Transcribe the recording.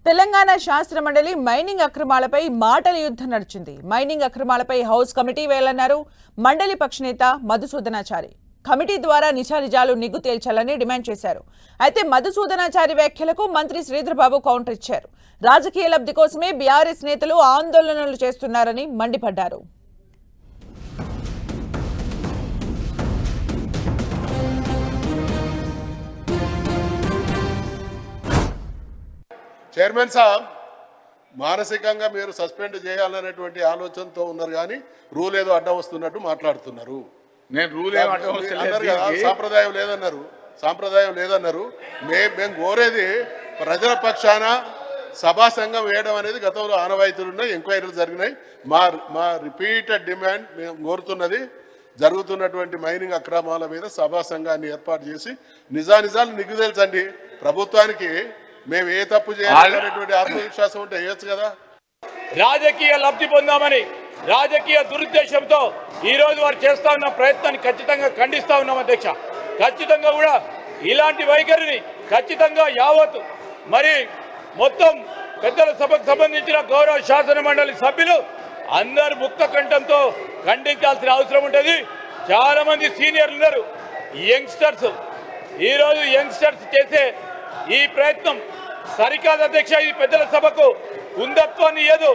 తెలంగాణ శాస్త్ర మండలి మైనింగ్ అక్రమాలపై మాటల యుద్ధం నడిచింది. మైనింగ్ అక్రమాలపై హౌస్ కమిటీ వేయాలన్నారు మండలి పక్షనేత మధుసూదనాచారి. కమిటీ ద్వారా నిజానిజాలు నిగ్గు తేల్చాలని డిమాండ్ చేశారు. అయితే మధుసూదనాచారి వ్యాఖ్యలకు మంత్రి శ్రీధర్బాబు కౌంటర్ ఇచ్చారు. రాజకీయ లబ్ధి కోసమే బీఆర్ఎస్ నేతలు ఆందోళనలు చేస్తున్నారని మండిపడ్డారు. చైర్మన్ సాబ్ మానసికంగా మీరు సస్పెండ్ చేయాలనేటువంటి ఆలోచనతో ఉన్నారు, కానీ రూల్ ఏదో అడ్డం వస్తున్నట్టు మాట్లాడుతున్నారు. నేను రూల్ సాంప్రదాయం లేదన్నారు, సాంప్రదాయం లేదన్నారు. మేము కోరేది ప్రజల పక్షాన సభా సంఘం వేయడం అనేది గతంలో ఆనవాయితీలు ఉన్నాయి, ఎంక్వైరీలు జరిగినాయి. మా రిపీటెడ్ డిమాండ్ మేము కోరుతున్నది జరుగుతున్నటువంటి మైనింగ్ అక్రమాల మీద సభా సంఘాన్ని ఏర్పాటు చేసి నిజానిజాలు నిగ్గు తెలుసండి. ప్రభుత్వానికి మేము ఏ తప్పు చేయాలనేటువంటి ఆత్మవిశ్వాసం ఉంటే వేయచ్చు కదా. రాజకీయ లబ్ధి పొందామని రాజకీయ దురుద్దేశంతో ఈరోజు వారు చేస్తా ఉన్న ప్రయత్నాన్ని ఖచ్చితంగా ఖండిస్తా ఉన్నాం అధ్యక్ష. ఖచ్చితంగా కూడా ఇలాంటి వైఖరిని ఖచ్చితంగా యావత్ మరి మొత్తం పెద్దల సభకు సంబంధించిన గౌరవ శాసన మండలి సభ్యులు అందరు ముక్త కంఠంతో ఖండించాల్సిన అవసరం ఉంటుంది. చాలా మంది సీనియర్లు ఉన్నారు, యంగ్స్టర్స్. ఈరోజు యంగ్స్టర్స్ చేసే ఈ ప్రయత్నం సరికాదు అధ్యక్ష. ఇది పెద్దల సభకు కుందత్వాన్ని ఇయ్యదు.